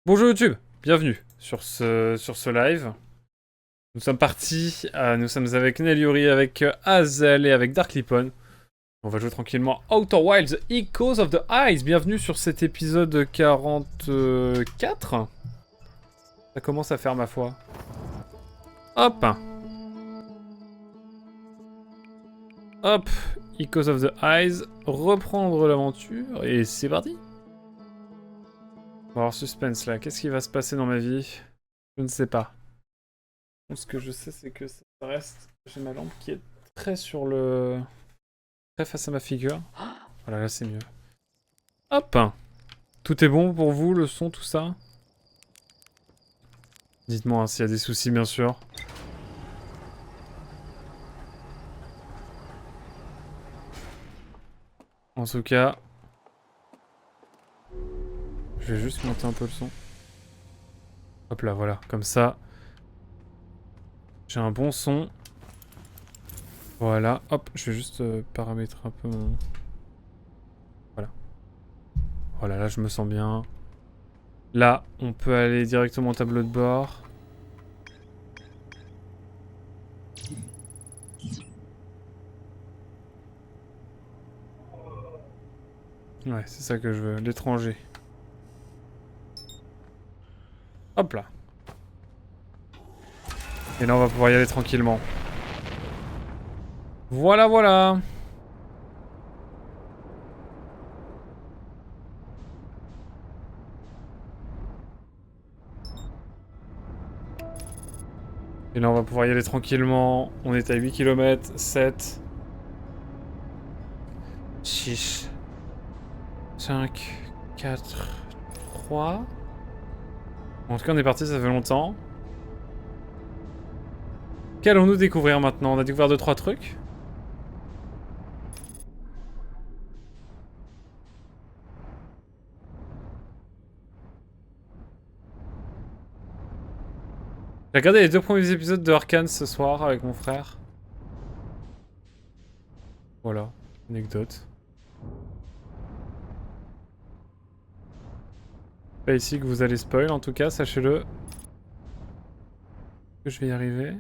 Bonjour YouTube, bienvenue sur ce live. Nous sommes partis, nous sommes avec Nellyuri, avec Hazel et avec Darklippon. On va jouer tranquillement Outer Wilds, Echoes of the Eyes. Bienvenue sur cet épisode 44. Ça commence à faire ma foi. Hop. Hop, Echoes of the Eyes, reprendre l'aventure et c'est parti. On va avoir suspense là, qu'est-ce qui va se passer dans ma vie? Je ne sais pas. Ce que je sais, c'est que ça reste. J'ai ma lampe qui est très sur le. Très face à ma figure. Voilà, là c'est mieux. Hop! Tout est bon pour vous, le son, tout ça? Dites-moi hein, s'il y a des soucis, bien sûr. En tout cas. Je vais juste monter un peu le son. Hop là, voilà, comme ça. J'ai un bon son. Voilà, hop, je vais juste paramétrer un peu mon... Voilà. Voilà, là je me sens bien. Là, on peut aller directement au tableau de bord. Ouais, c'est ça que je veux, l'étranger. Hop là. Et là, on va pouvoir y aller tranquillement. Voilà, voilà. Et là, on va pouvoir y aller tranquillement. On est à 8 km, 7, 6, 5, 4, 3. En tout cas, on est parti, ça fait longtemps. Qu'allons-nous découvrir maintenant? On a découvert 2-3 trucs. J'ai regardé les 2 premiers épisodes de Arcane ce soir avec mon frère. Voilà, anecdote. Pas ici que vous allez spoil, en tout cas, sachez-le. Que je vais y arriver.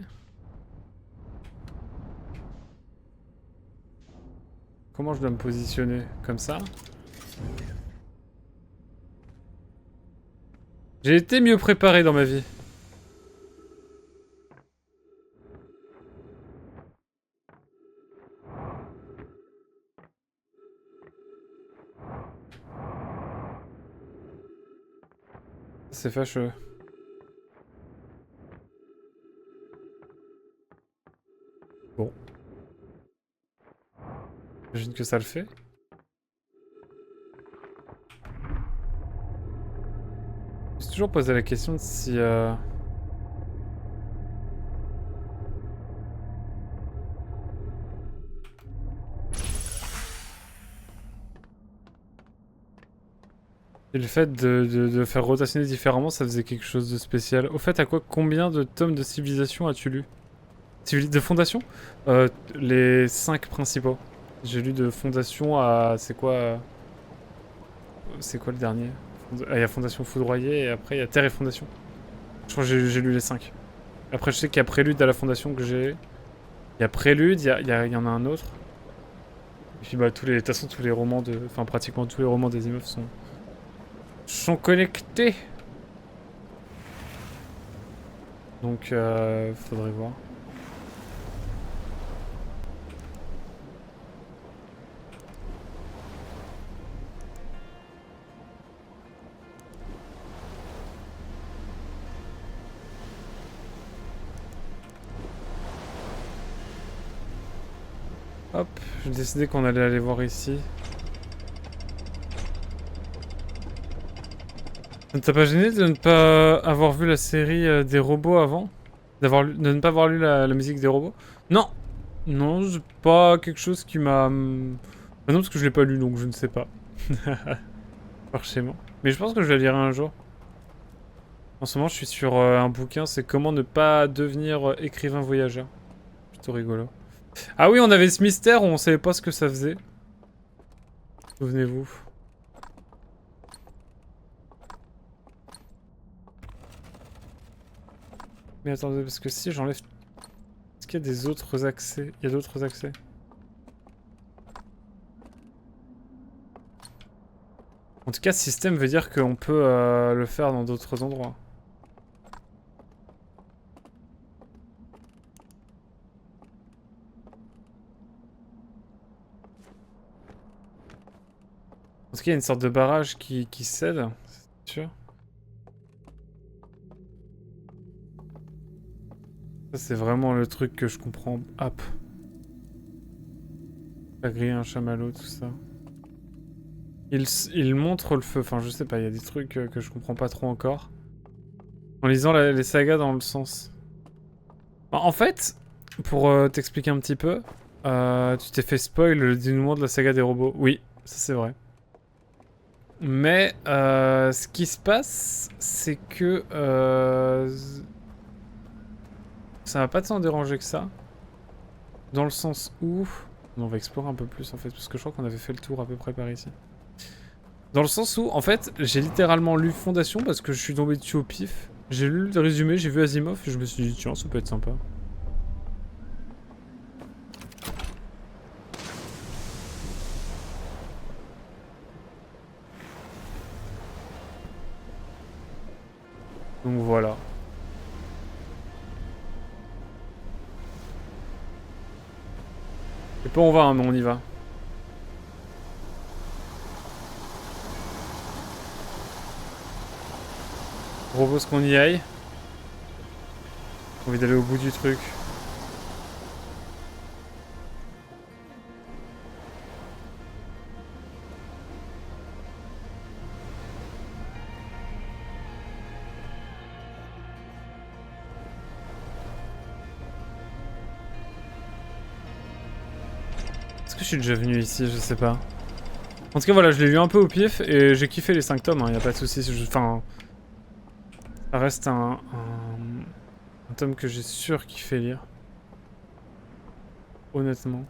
Comment je dois me positionner? Comme ça? J'ai été mieux préparé dans ma vie. C'est fâcheux. Bon. J'imagine que ça le fait. Je me suis toujours posé la question de si... Et le fait de faire rotationner différemment, ça faisait quelque chose de spécial. Au fait, combien de tomes de civilisation as-tu lu? De fondation? Les 5 principaux. J'ai lu de fondation à... C'est quoi le dernier? Il y a Fondation Foudroyée et après il y a Terre et Fondation. Je crois que j'ai lu les 5. Après je sais qu'il y a Prélude à la Fondation que j'ai. Il y a Prélude, il y en a un autre. Et puis bah de toute façon tous les romans de... Enfin pratiquement tous les romans des immeubles sont connectés. Donc faudrait voir. Hop, j'ai décidé qu'on allait aller voir ici. Ça ne t'a pas gêné de ne pas avoir vu la série des robots avant? De ne pas avoir lu la musique des robots? Non! Non, c'est pas quelque chose qui m'a... Ah non, parce que je l'ai pas lu, donc je ne sais pas. Forcément. Mais je pense que je la lirai un jour. En ce moment, je suis sur un bouquin, c'est Comment ne pas devenir écrivain voyageur. Plutôt rigolo. Ah oui, on avait ce mystère où on savait pas ce que ça faisait. Souvenez-vous. Mais attendez, parce que si j'enlève... Est-ce qu'il y a des autres accès? Il y a d'autres accès. En tout cas, ce système veut dire qu'on peut le faire dans d'autres endroits. En tout cas, il y a une sorte de barrage qui cède, c'est sûr. Ça, c'est vraiment le truc que je comprends. Hop. Pas griller un chamallow, tout ça. Il montre le feu. Enfin, je sais pas, il y a des trucs que je comprends pas trop encore. En lisant les sagas dans le sens. En fait, pour t'expliquer un petit peu, tu t'es fait spoil le dénouement de la saga des robots. Oui, ça c'est vrai. Mais ce qui se passe, c'est que ça va pas tant déranger que ça. Dans le sens où... On va explorer un peu plus en fait, parce que je crois qu'on avait fait le tour à peu près par ici. Dans le sens où, en fait, j'ai littéralement lu Fondation parce que je suis tombé dessus au pif. J'ai lu le résumé, j'ai vu Asimov et je me suis dit tiens, ça peut être sympa. Donc voilà. Et pas on va, hein, mais on y va. Je propose qu'on y aille. J'ai envie d'aller au bout du truc. Est-ce que je suis déjà venu ici? Je sais pas. En tout cas, voilà, je l'ai lu un peu au pif et j'ai kiffé les 5 tomes, hein, y a pas de soucis. Enfin, ça reste un tome que j'ai sûr kiffé lire. Honnêtement.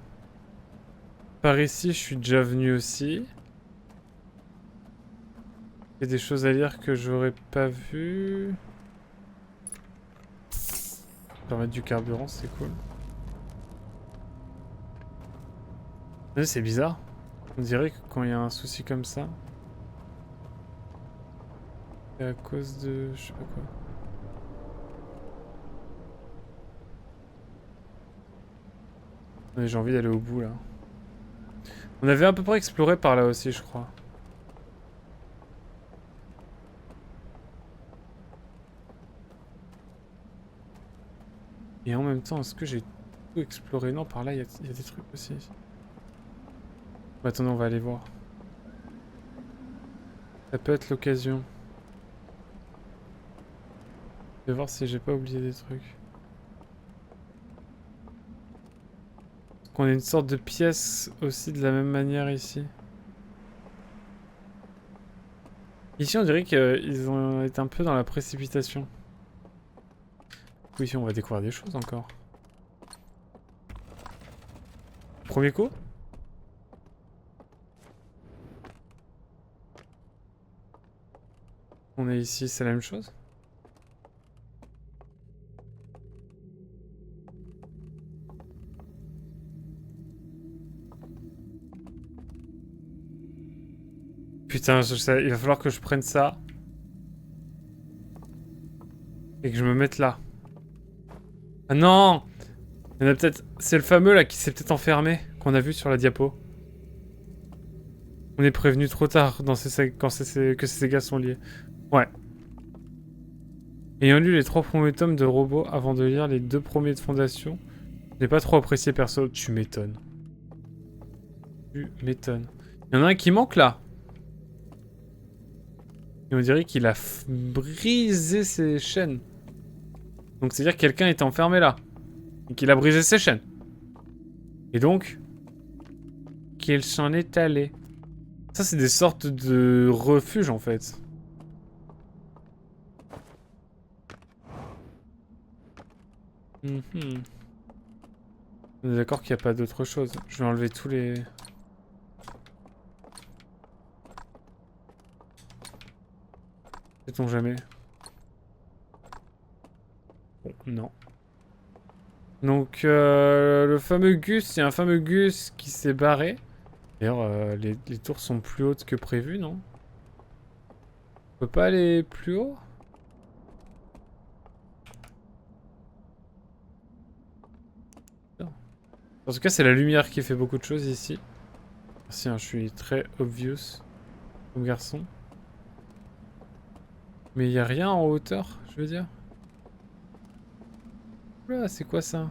Par ici, je suis déjà venu aussi. Il y a des choses à lire que j'aurais pas vues. Permettre du carburant, c'est cool. C'est bizarre. On dirait que quand il y a un souci comme ça, c'est à cause de... je sais pas quoi. Mais j'ai envie d'aller au bout là. On avait à peu près exploré par là aussi, je crois. Et en même temps, est-ce que j'ai tout exploré? Non, par là, il y a des trucs aussi. Bah, attendez, on va aller voir. Ça peut être l'occasion. Je vais voir si j'ai pas oublié des trucs. Qu'on a une sorte de pièce aussi de la même manière ici. Ici, on dirait qu'ils ont été un peu dans la précipitation. Oui, ici, on va découvrir des choses encore. Premier coup? On est ici, c'est la même chose? Putain, je sais, il va falloir que je prenne ça. Et que je me mette là. Ah non! Il y en a peut-être... C'est le fameux là qui s'est peut-être enfermé, qu'on a vu sur la diapo. On est prévenu trop tard dans que ces gars sont liés. Ouais. Ayant lu les 3 premiers tomes de robots avant de lire les 2 premiers de Fondation, je n'ai pas trop apprécié perso. Tu m'étonnes. Tu m'étonnes. Il y en a un qui manque là. Et on dirait qu'il a brisé ses chaînes. Donc c'est-à-dire que quelqu'un était enfermé là. Et qu'il a brisé ses chaînes. Et donc... qu'il s'en est allé. Ça c'est des sortes de refuges en fait. On est d'accord qu'il n'y a pas d'autre chose. Je vais enlever tous les... Sait-on jamais. Bon, non. Donc, le fameux Gus, il y a un fameux Gus qui s'est barré. D'ailleurs, les tours sont plus hautes que prévu, non? On peut pas aller plus haut? Non. En tout cas, c'est la lumière qui fait beaucoup de choses ici. Merci, hein, je suis très obvious comme garçon. Mais il n'y a rien en hauteur, je veux dire. Oula, c'est quoi ça?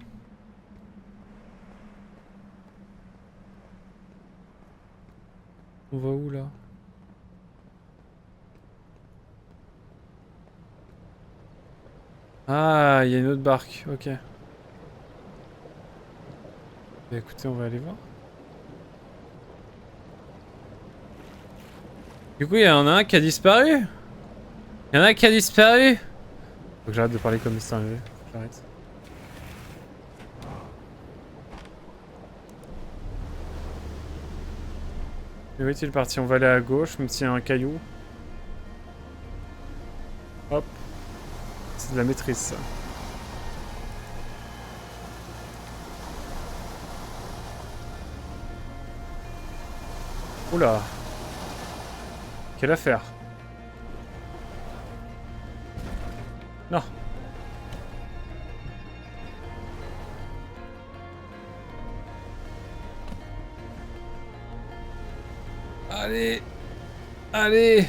On va où là? Ah, il y a une autre barque, ok. Bah, écoutez, on va aller voir. Du coup, il y en a un qui a disparu. Il y en a un qui a disparu. Faut que j'arrête de parler comme ça. J'arrête. Mais où est-il parti? On va aller à gauche, même s'il y a un caillou. Hop. C'est de la maîtrise, ça. Oula. Quelle affaire. Non. Allez. Allez.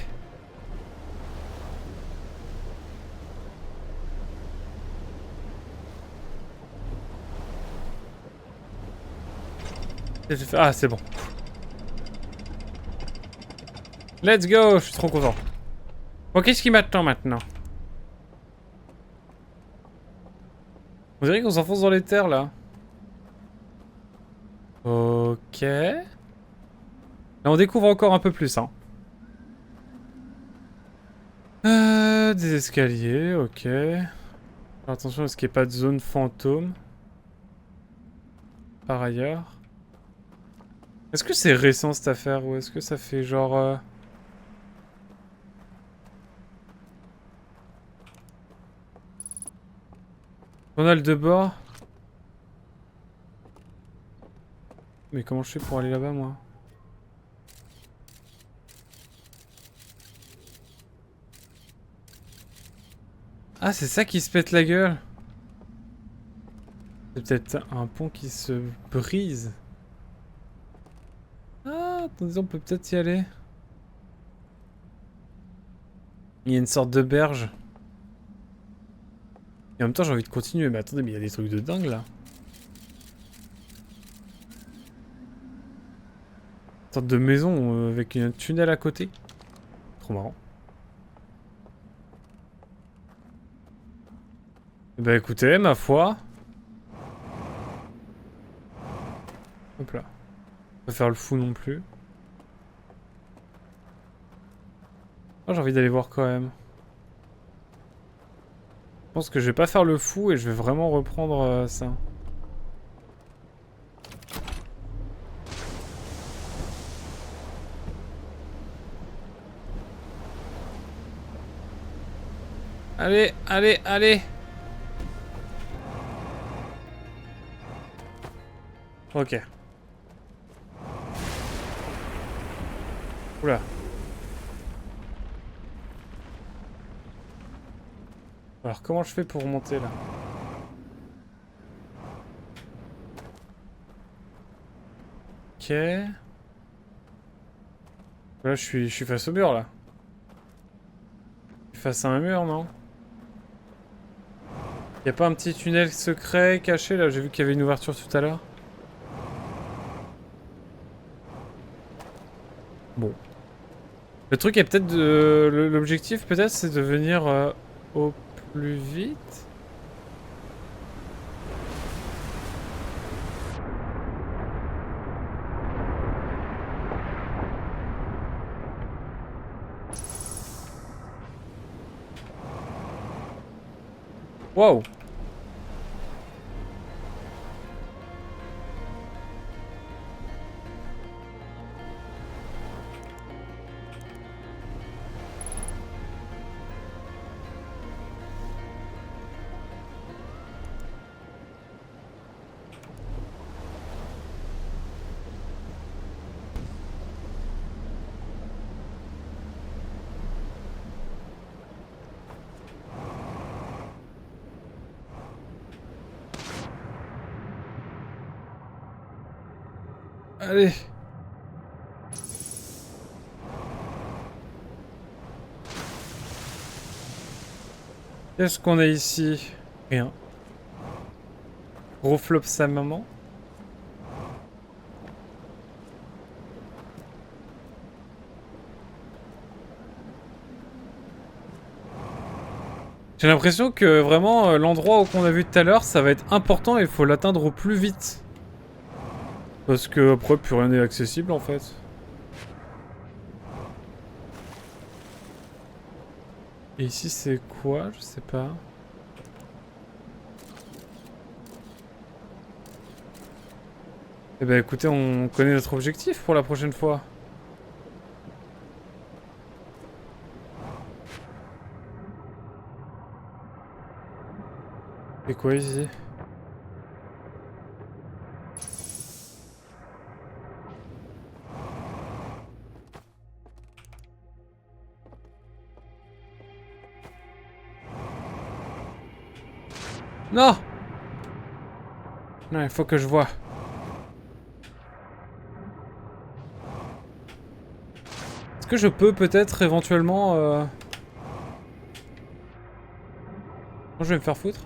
Ah, c'est bon. Let's go, je suis trop content. Bon, qu'est-ce qui m'attend maintenant? On dirait qu'on s'enfonce dans les terres, là. Ok. Là, on découvre encore un peu plus, hein. Des escaliers, ok. Alors, attention à ce qu'il n'y ait pas de zone fantôme. Par ailleurs. Est-ce que c'est récent cette affaire ou est-ce que ça fait genre... Journal de bord. Mais comment je fais pour aller là-bas, moi? Ah, c'est ça qui se pète la gueule. C'est peut-être un pont qui se brise. Ah, attendez, on peut peut-être y aller. Il y a une sorte de berge. Et en même temps, j'ai envie de continuer. Mais attendez, mais il y a des trucs de dingue, là. Une sorte de maison avec un tunnel à côté. Trop marrant. Bah écoutez, ma foi. Hop là. Pas faire le fou non plus. Oh, j'ai envie d'aller voir quand même. Je pense que je vais pas faire le fou et je vais vraiment reprendre ça. Allez, allez, allez. Ok. Oula. Alors comment je fais pour remonter là? Ok. Là je suis face au mur là. Je suis face à un mur, non? Y a pas un petit tunnel secret caché là? J'ai vu qu'il y avait une ouverture tout à l'heure. Bon. Le truc est peut-être de... L'objectif peut-être c'est de venir au plus vite. Waouh! Allez. Qu'est-ce qu'on a ici? Rien. Gros flop sa maman. J'ai l'impression que vraiment l'endroit qu'on a vu tout à l'heure, ça va être important et il faut l'atteindre au plus vite. Parce que après, plus rien n'est accessible en fait. Et ici c'est quoi? Je sais pas. Eh ben écoutez, on connaît notre objectif pour la prochaine fois. C'est quoi ici? Non! Non, il faut que je vois. Est-ce que je peux peut-être éventuellement... Non, je vais me faire foutre.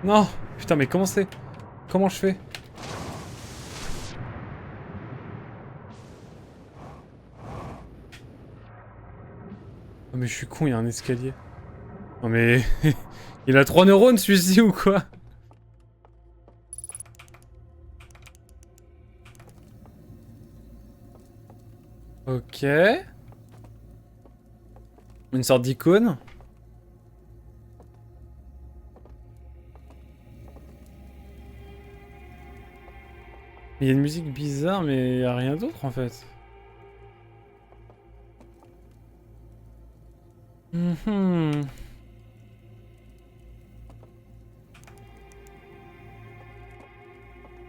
Non! Putain, mais comment c'est? Comment je fais? Oh mais je suis con, il y a un escalier. Non mais... il a 3 neurones celui-ci ou quoi? Ok. Une sorte d'icône. Il y a une musique bizarre mais il n'y a rien d'autre en fait. Mhm.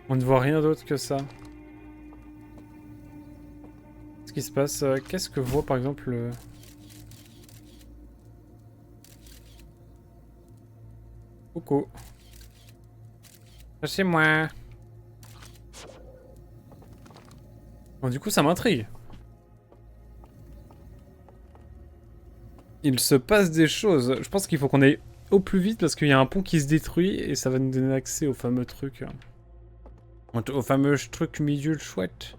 On ne voit rien d'autre que ça. Ce qui se passe, qu'est-ce que voit par exemple le... Coucou. Lâchez-moi. Bon, du coup, ça m'intrigue. Il se passe des choses. Je pense qu'il faut qu'on aille au plus vite parce qu'il y a un pont qui se détruit et ça va nous donner accès au fameux truc. Au fameux truc milieu chouette.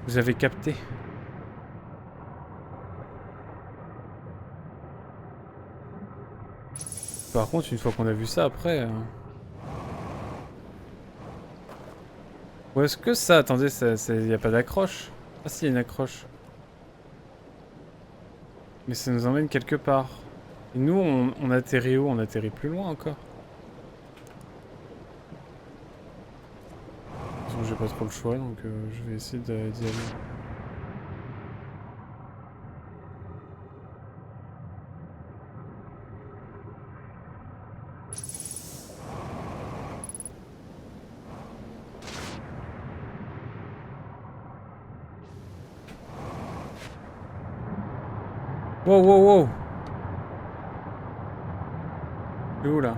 Vous avez capté. Par contre, une fois qu'on a vu ça, après... Où est-ce que ça... Attendez, il n'y a pas d'accroche. Ah si, il y a une accroche. Mais ça nous emmène quelque part. Et nous, on atterrit où? On atterrit plus loin encore. De toute façon, j'ai pas trop le choix, donc je vais essayer d'y aller. Wow, wow, wow! C'est où là?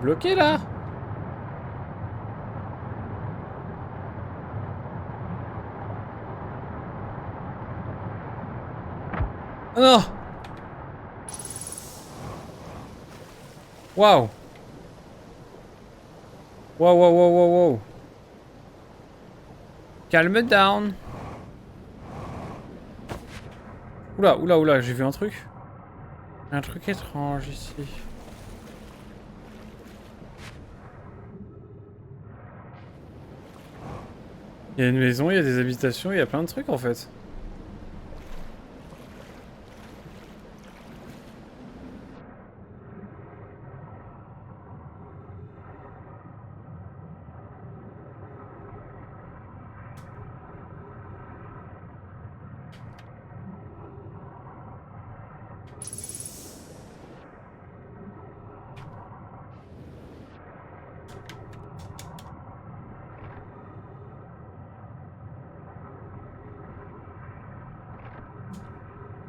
Bloqué là? Oh non! Waouh! Wow, wow, wow, wow, wow! Calme down! Oula, oula, oula, j'ai vu un truc. Un truc étrange ici. Il y a une maison, il y a des habitations, il y a plein de trucs en fait.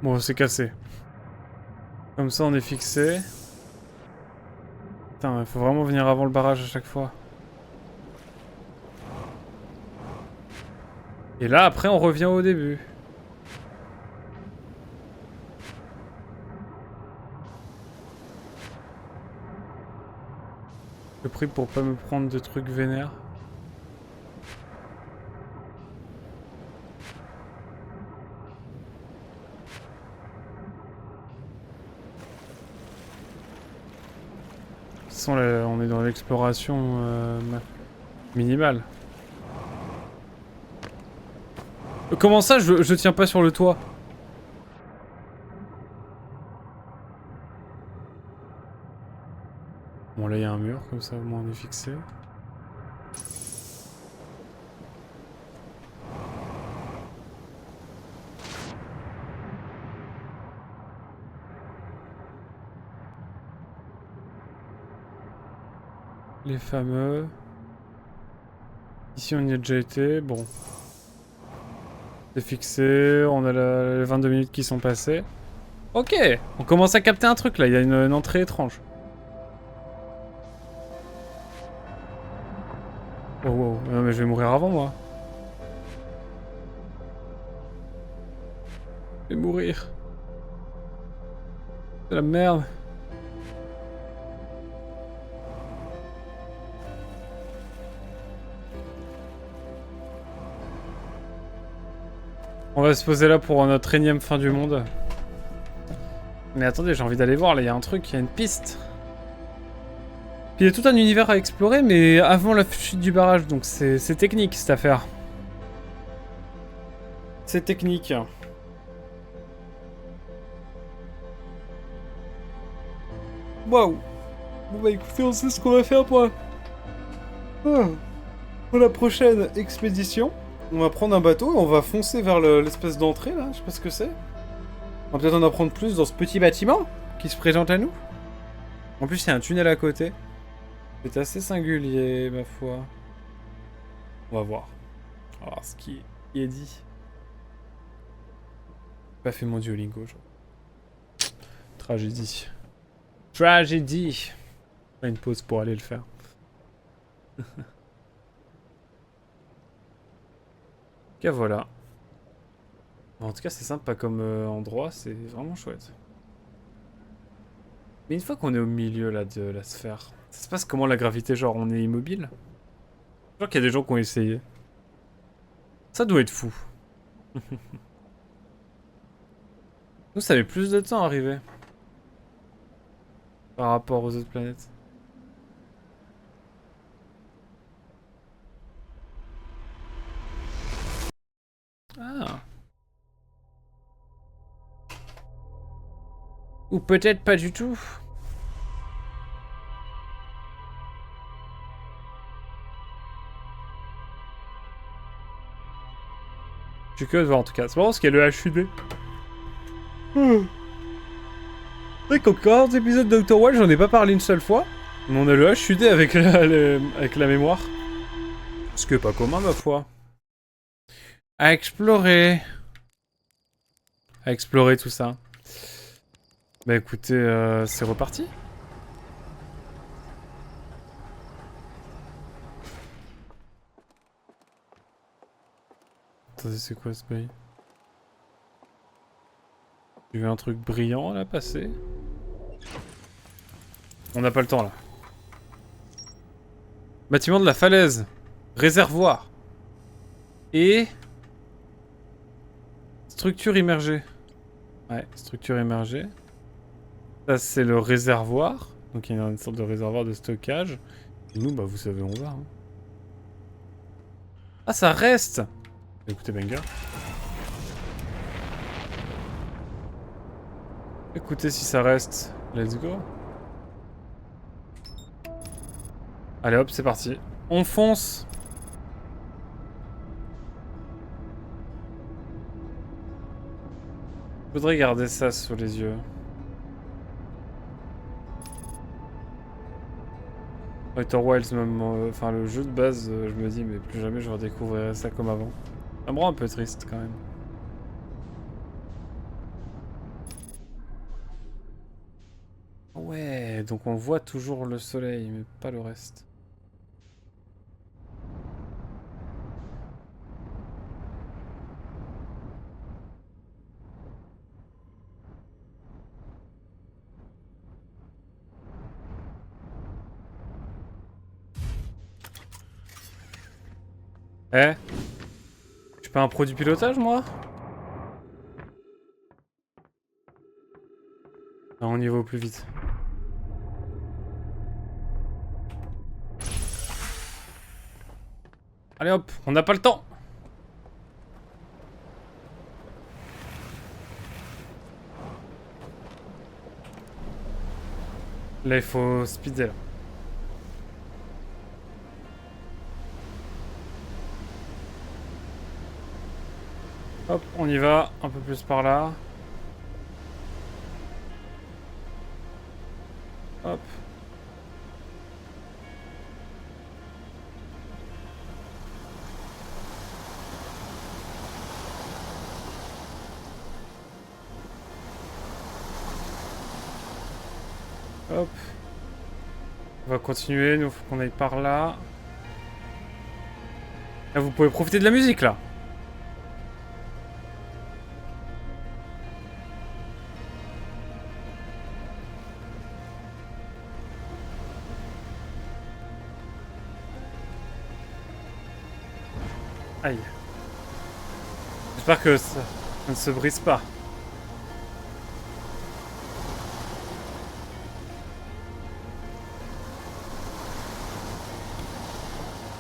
Bon, c'est cassé. Comme ça, on est fixé. Putain, il faut vraiment venir avant le barrage à chaque fois. Et là, après, on revient au début. Je prie pour pas me prendre de trucs vénères. De toute façon, là, on est dans l'exploration minimale. Comment ça, je tiens pas sur le toit? Bon, là, il y a un mur, comme ça, au moins, on est fixé. Les fameux... Ici, on y a déjà été, bon. C'est fixé, on a les 22 minutes qui sont passées. Ok, on commence à capter un truc, là, il y a une entrée étrange. Oh wow, non mais je vais mourir avant moi. Je vais mourir. C'est la merde. On va se poser là pour notre énième fin du monde. Mais attendez, j'ai envie d'aller voir, là il y a un truc, il y a une piste. Puis il y a tout un univers à explorer, mais avant la chute du barrage, donc c'est technique cette affaire. C'est technique. Waouh. Bon bah écoutez, on sait ce qu'on va faire pour la prochaine expédition. On va prendre un bateau et on va foncer vers l'espèce d'entrée là, je sais pas ce que c'est. On va peut-être en apprendre plus dans ce petit bâtiment qui se présente à nous. En plus, il y a un tunnel à côté. C'est assez singulier, ma foi. On va voir. On va voir ce qui est dit. J'ai pas fait mon Duolingo, genre. Tragédie. Tragédie. Pas une pause pour aller le faire. Ok, voilà. En tout cas, c'est sympa comme endroit, c'est vraiment chouette. Mais une fois qu'on est au milieu là de la sphère, ça se passe comment la gravité? Genre, on est immobile? Je crois qu'il y a des gens qui ont essayé. Ça doit être fou. Nous, ça met plus de temps à arriver. Par rapport aux autres planètes. Ah. Ou peut-être pas du tout. Je suis curieux de voir en tout cas. C'est marrant parce qu'il y a le HUD. C'est vrai qu'en 40 épisodes de Dr. Wild, j'en ai pas parlé une seule fois. Mais on a le HUD avec avec la mémoire. Ce qui est pas commun, ma foi. À explorer. À explorer tout ça. Bah écoutez, c'est reparti. Attendez, c'est quoi ce bail? J'ai vu un truc brillant là passer. On n'a pas le temps là. Bâtiment de la falaise. Réservoir. Et... Structure immergée. Ouais, structure immergée. Ça c'est le réservoir. Donc il y a une sorte de réservoir de stockage. Et nous, bah vous savez où on va. Hein. Ah, ça reste! Écoutez, banger. Écoutez si ça reste. Let's go. Allez hop, c'est parti. On fonce. Je voudrais garder ça sous les yeux. Outer Wilds, même, enfin le jeu de base, je me dis mais plus jamais je redécouvrirai ça comme avant. Ça me rend un peu triste quand même. Et donc on voit toujours le soleil, mais pas le reste. Eh, je suis pas un pro du pilotage, moi? Non, on y va au plus vite. Allez hop, on n'a pas le temps. Là, il faut speeder. Là. Hop, on y va, un peu plus par là. Hop. Hop. On va continuer, nous faut qu'on aille par là. Là, vous pouvez profiter de la musique, là. Aïe. J'espère que ça ne se brise pas.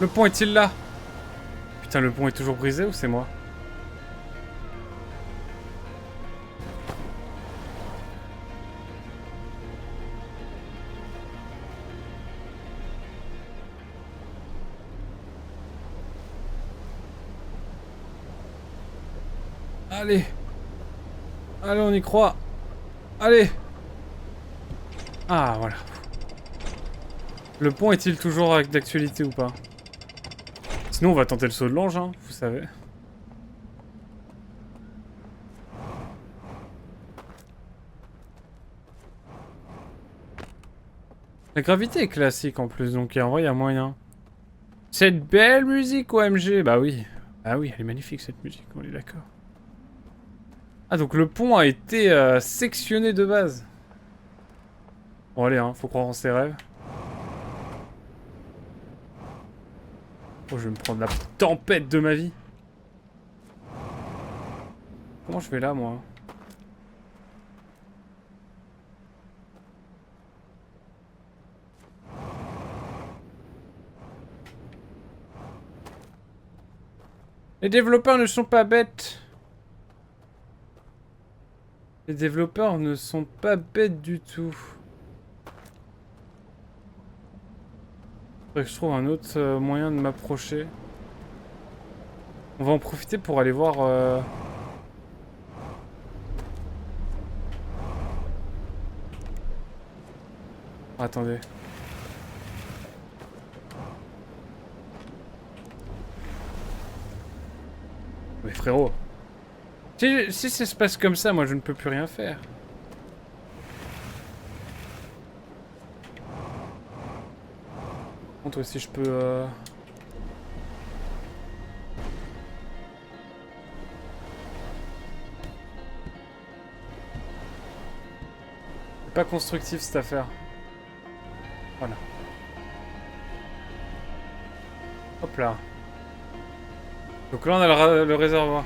Le pont est-il là? Putain, le pont est toujours brisé ou c'est moi? Allez. Allez, on y croit. Allez. Ah, voilà. Le pont est-il toujours d'actualité ou pas? Sinon, on va tenter le saut de l'ange, hein, vous savez. La gravité est classique en plus, donc en vrai, il y a moyen. Cette belle musique OMG, bah oui. Ah oui, elle est magnifique cette musique, on est d'accord. Ah, donc le pont a été sectionné de base. Bon, allez, hein, faut croire en ses rêves. Oh, je vais me prendre la tempête de ma vie. Comment je vais là, moi? Les développeurs ne sont pas bêtes. Les développeurs ne sont pas bêtes du tout. Faudrait que je trouve un autre moyen de m'approcher. On va en profiter pour aller voir... Attendez. Mais frérot. Si ça se passe comme ça, moi je ne peux plus rien faire. Par contre, si je peux... C'est pas constructif cette affaire. Voilà. Hop là. Donc là on a le réservoir.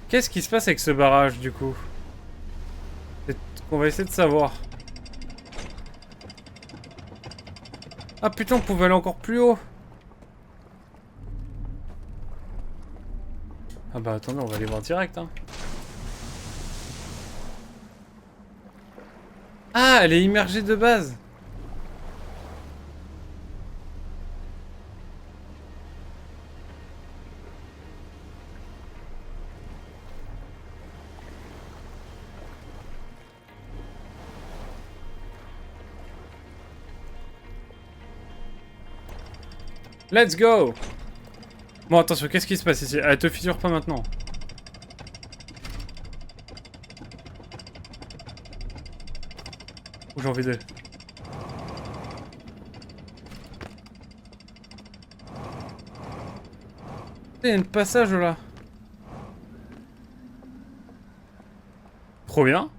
Qu'est-ce qui se passe avec ce barrage du coup? C'est ce qu'on va essayer de savoir. Ah putain, on pouvait aller encore plus haut. Ah bah attendez, on va aller voir direct hein. Ah, elle est immergée de base. Let's go! Bon, attention, qu'est-ce qui se passe ici? Elle te fissure pas maintenant. Où j'ai envie d'aller? Il y a un passage là. Trop bien.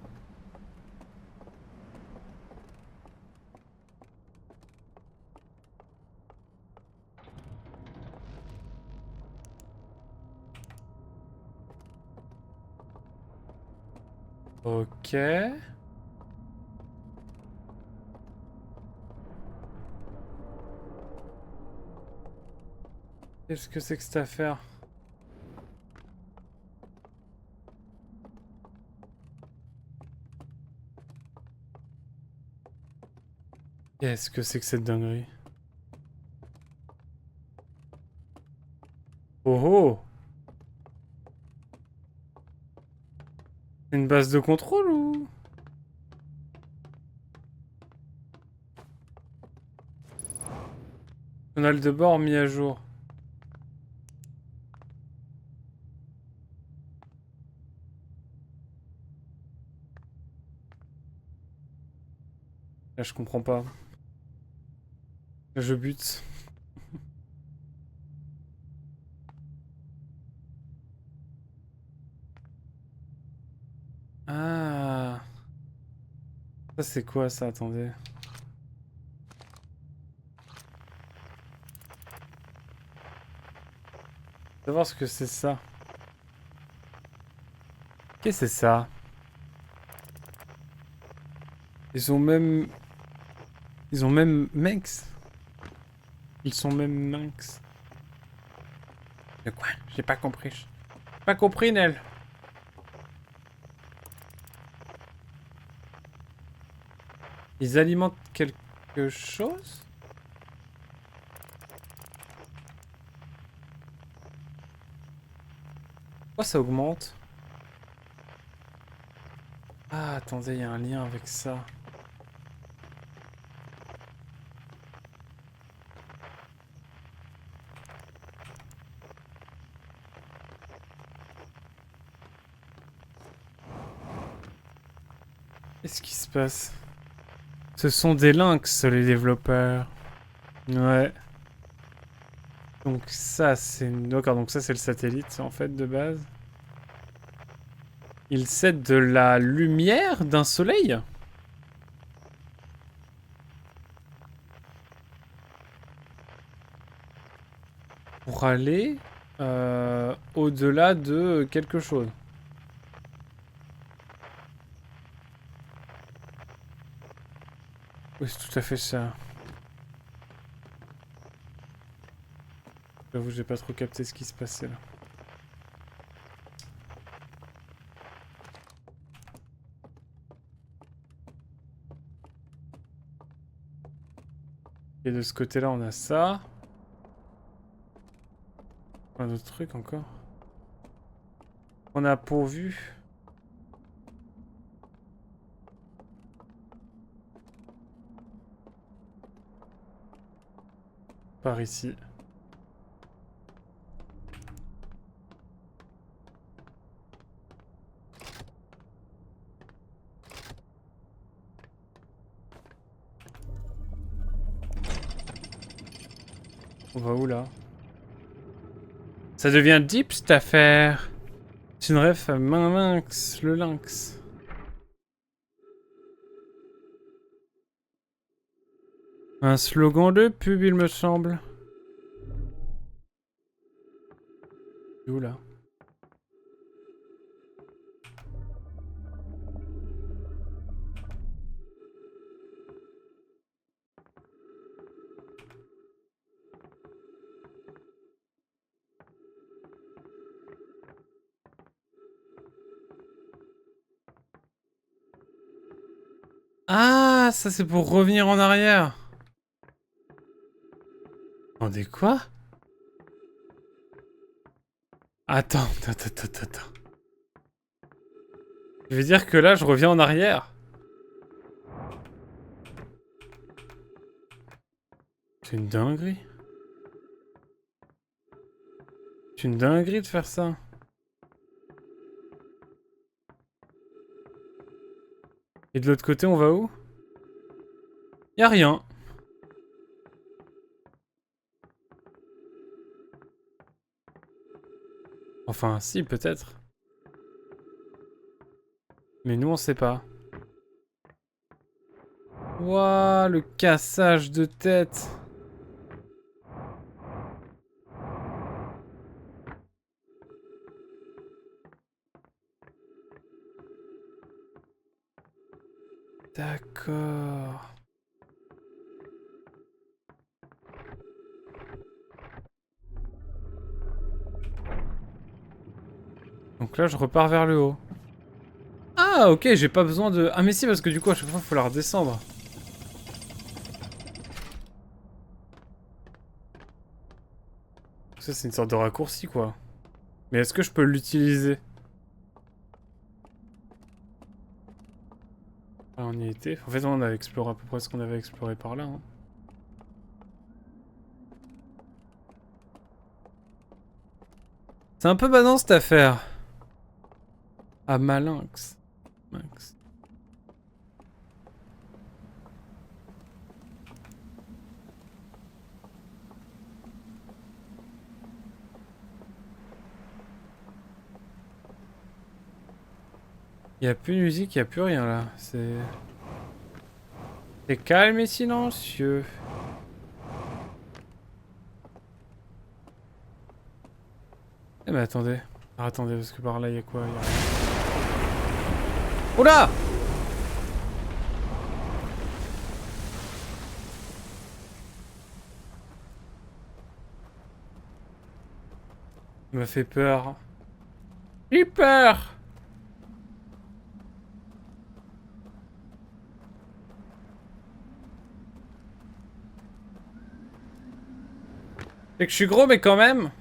Ok. Qu'est-ce que c'est que cette affaire? Qu'est-ce que c'est que cette dinguerie? Oh oh! C'est une base de contrôle ou? Journal de bord mis à jour. Là, je comprends pas. Là, je bute. Ah. Ça, c'est quoi ça? Attendez. Savoir ce que c'est ça. Qu'est-ce que c'est ça? Ils ont même... Ils ont même Manx. Ils sont même Manx. De quoi? J'ai pas compris. J'ai pas compris, Nel. Ils alimentent quelque chose? Pourquoi ça augmente? Ah, attendez, il y a un lien avec ça. Qu'est-ce qui se passe? Ce sont des lynx, les développeurs. Ouais. Donc ça, c'est... D'accord, donc ça, c'est le satellite, en fait, de base. Il cède de la lumière d'un soleil? Pour aller au-delà de quelque chose. Oui, c'est tout à fait ça. J'avoue, j'ai pas trop capté ce qui se passait là. Et de ce côté-là, on a ça. Un autre truc encore. On a pourvu. Par ici. On va où là? Ça devient deep cette affaire. C'est une ref à lynx, le lynx. Un slogan de pub, il me semble. Où là? Ah, ça c'est pour revenir en arrière. Attendez, quoi? Attends. Je veux dire que là, je reviens en arrière. C'est une dinguerie. C'est une dinguerie de faire ça. Et de l'autre côté, on va où? Y'a rien. Enfin, si, peut-être. Mais nous, on sait pas. Ouah, le cassage de tête. D'accord. Donc là, je repars vers le haut. Ah, ok, j'ai pas besoin de... Ah, mais si, parce que du coup, à chaque fois, il faut la redescendre. Ça, c'est une sorte de raccourci, quoi. Mais est-ce que je peux l'utiliser? Ah, on y était. En fait, on avait exploré à peu près ce qu'on avait exploré par là. Hein. C'est un peu badant, cette affaire. Ah, malinx. Malinx. Il y a plus de musique, il y a plus rien là. C'est calme et silencieux. Eh mais attendez. Ah, attendez, parce que par là, il y a quoi? Oula! Il m'a fait peur. J'ai eu peur! C'est que je suis gros, mais quand même.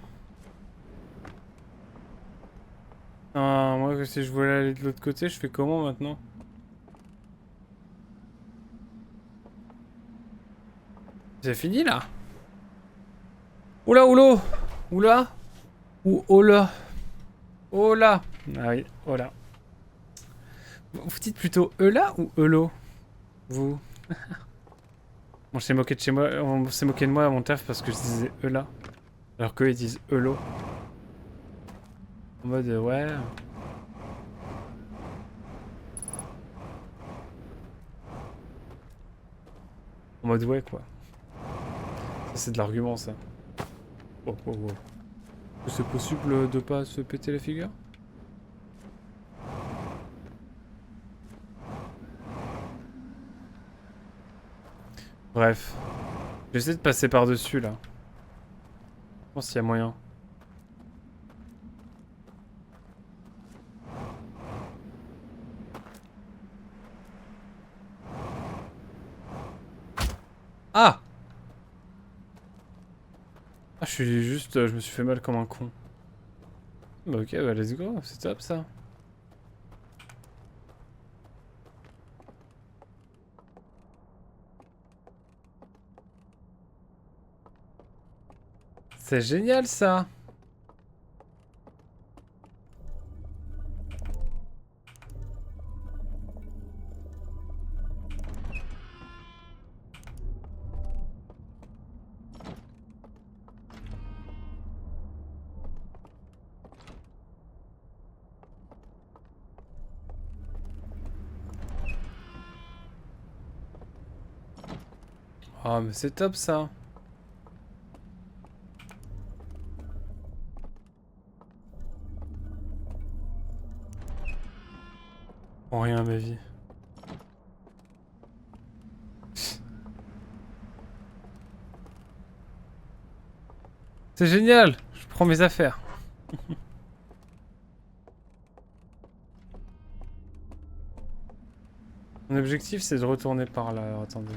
Ah, moi, si je voulais aller de l'autre côté, je fais comment maintenant? C'est fini là? Oula, oula! Oula? Ou oula? Oula! Ah oui, oula. Vous dites plutôt Eula ou Elo? Vous? On s'est moqué de chez moi, on s'est moqué de moi à mon taf parce que je disais Eula. Alors qu'eux ils disent Elo. En mode ouais. En mode ouais quoi. Ça c'est de l'argument ça. Oh oh oh. C'est possible de pas se péter la figure? Bref. J'essaie de passer par-dessus là. Je pense qu'il y a moyen. Ah! Ah, je suis juste... je me suis fait mal comme un con. Bah ok, bah let's go, c'est top ça. C'est génial ça. Ah mais c'est top ça. Pour rien à ma vie. C'est génial. Je prends mes affaires. Mon objectif c'est de retourner par là, alors attendez.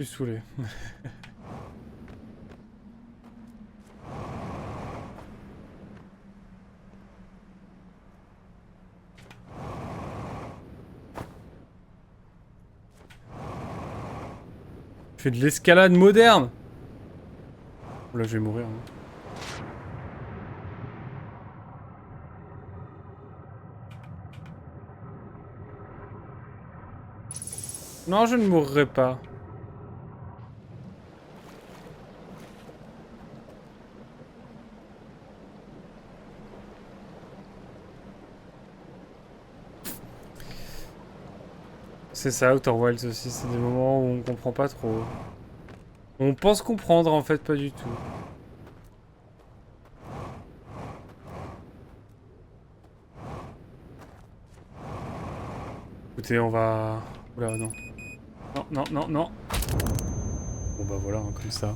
plus saoulé. Je fais de l'escalade moderne. Là, je vais mourir. Hein. Non, je ne mourrai pas. C'est ça, Outer Wilds aussi, c'est des moments où on comprend pas trop. On pense comprendre, en fait, pas du tout. Écoutez, on va... Oula, non. Non, non, non, non. Bon bah voilà, hein, comme ça.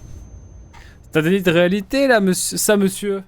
C'est un délit de réalité, là, monsieur... Ça, monsieur.